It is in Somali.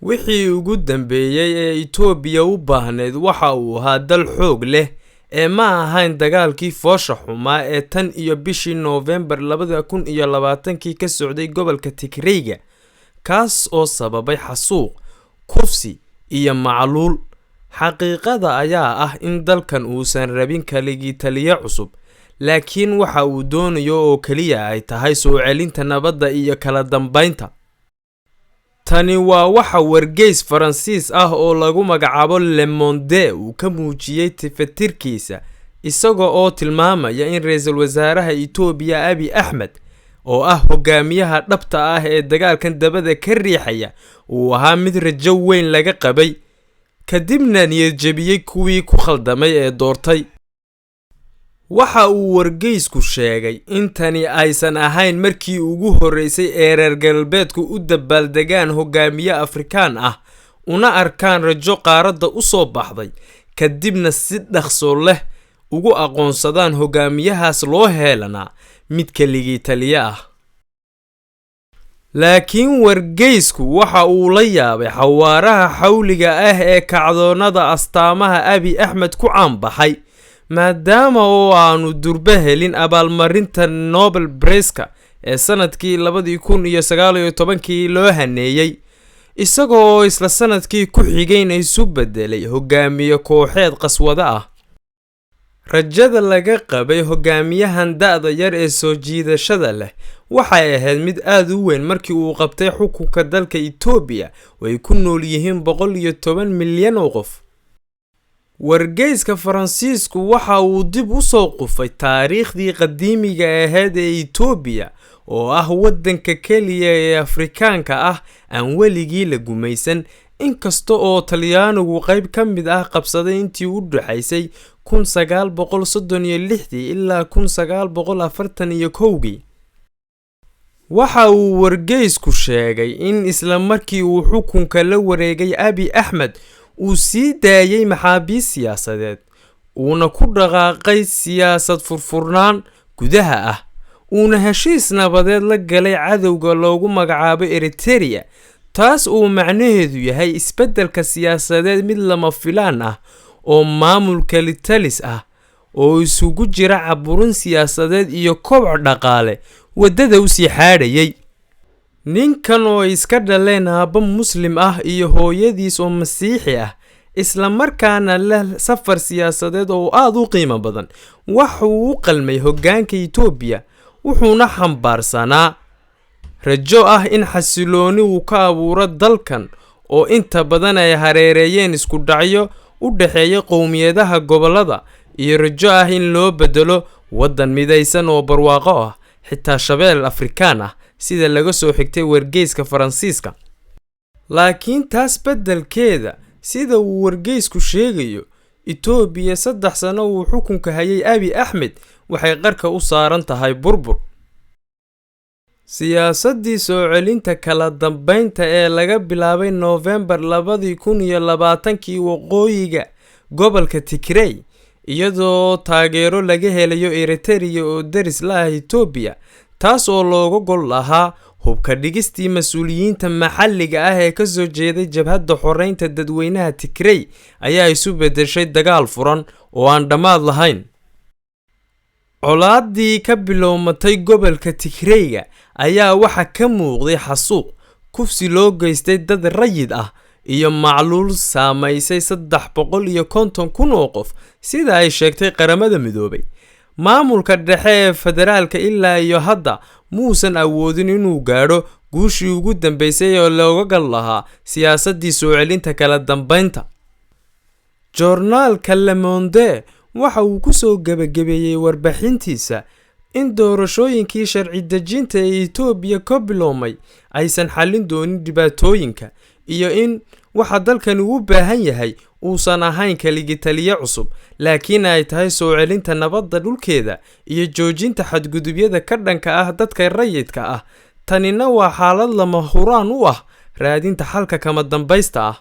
wixii ugu dambeeyay ee Itoobiya u baahneed waxa uu ahaa dal xoog leh ee ma ahayn dagaalkii foosha xumaa ee tan iyo bishii November 2020 ka socday gobolka Tigreega kaas oo sababay xasuuq, kufsi iyo macluul. xaqiiqada ayaa ah in dalkan uusan rabin kaligii taliye cusub, laakiin waxa uu doonayo oo kaliya ay tahay soo celinta nabadda iyo kala dambeynta. tani waa waxa wargeys Faransiis ah oo lagu magacaabo Le Monde uu ka muujiyay tiftirkiisa isaga oo tilmaamaya in ra'iisul wasaaraha Itoobiya Abiy Ahmed oo ah hogaamiyaha dhabta ah ee dagaalkan dabada ka riixaya uu ahaa mid rajo weyn laga qabay kadibna niyad jabiyay kuwii ku khaldamay ee doortay. waxa uu wargeysku sheegay in tani aysan ahayn markii ugu horeysay ee reer galbeedku u dabaaldegaan hogaamiye Afrikaan ah una arkaan rajo qaaradda u soo baxday kadibna si dhaqso leh ugu aqoonsadaan hogaamiyahaas loo heelanaa mid kaligii taliye ah. laakiin wargeysku waxa uu la yaabay xawaaraha xawliga ah ee kacdoonada astaamaha Abiy Ahmed ku caanbaxay maadaama oo aanu durba helin abaalmarinta Nobel Prize-ka ee sanadkii 2019 loo haneeyay isagoo isla sanadkii ku xigayna isu bedelay hogaamiye kooxeed qaswada ah. rajada laga qabay hogaamiyahan da'da yar ee soo jiidashada leh waxay ahayd mid aad u weyn markii uu qabtay xukunka dalka Itoobiya oo ay ku nool yihiin 110 milyan oo qof. wargeyska Faransiisku waxa uu dib u soo qufay taariikhdii qadiimiga ahayd ee Itoobiya oo ah wadanka kaliya ee Afrikaanka ah aan weligii la gumaysan inkasta oo Talyaanigu qayb ka mid ah qabsaday intii u dhaxaysay 1936 ilaa 1941. waxa uu wargeysku sheegay in isla markii uu xukunka la wareegay Abiy Ahmed uu sii daayay maxaabiis siyaasadeed uuna ku dhaqaaqay siyaasad furfurnaan gudaha ah uuna heshiis nabadeed la galay cadowga loogu magacaabo Eritrea taas uu macnaheedu yahay isbeddelka siyaasadeed mid lama filaan ah oo maamulka litalis ah oo isugu jira caburin siyaasadeed iyo koboc dhaqaale wadada u sii xaadhayay. ninkan oo iska dhaleen aabba muslim ah iyo hooyadiis oo masiixi ah isla markaana leh safar siyaasadeed oo aad u qiimo badan waxa uu u qalmay hoggaanka Itoobiya wuxuuna xambaarsanaa rajo ah in xasilooni uu ka abuuro dalkan oo inta badan ay hareereeyeen isku dhacyo u dhaxeeya qowmiyadaha gobolada iyo rajo ah in loo bedelo wadan midaysan oo barwaaqo ah xitaa shabeel Afrikaan ah sida laga soo xigtay wargeyska Faransiiska. laakiin taas beddelkeeda sida uu wargeysku sheegayo Itoobiya 3 sano uu xukunka hayay Abiy Ahmed waxay qarka u saaran tahay burbur. siyaasadii soo celinta kala dambeynta ee laga bilaabay November 2020 waqooyiga gobolka Tigray iyadoo taageero laga helayo Eritrea oo daris la ah Itoobiya taas oo looga gol lahaa hubka dhigistii mas'uuliyiinta maxalliga ah ee ka soo jeeday jabhadda xoreynta dadweynaha Tigray ayaa isu bedeshay dagaal furan oo aan dhamaad lahayn. colaadii ka bilowmatay gobolka Tigreega ayaa waxa ka muuqday xasuuq, kufsi loo geystay dad rayid ah iyo macluul saameysay 350,000 oo qof sida ay sheegtay qaramada midoobay. maamulka dhexe ee federaalka ilaa iyo hadda muusan awoodin inuu gaadho guushii ugu dambeysay oo looga gal lahaa siyaasadii soo celinta kala dambeynta. joornaalka Le Monde waxa uu ku soo gabagabeeyay warbixintiisa in doorashooyinkii sharci dejinta ee Itoobiya ka biloomay aysan xalin doonin dhibaatooyinka iyo in waxa dalkan u baahan yahay uusan ahayn kaligii taliye cusub laakiin ay tahay soo celinta nabadda dhulkeeda iyo joojinta xadgudubyada ka dhanka ah dadka rayidka ah. tanina waa xaalad lama huraan u ah raadinta xalka kama dambaysta ah.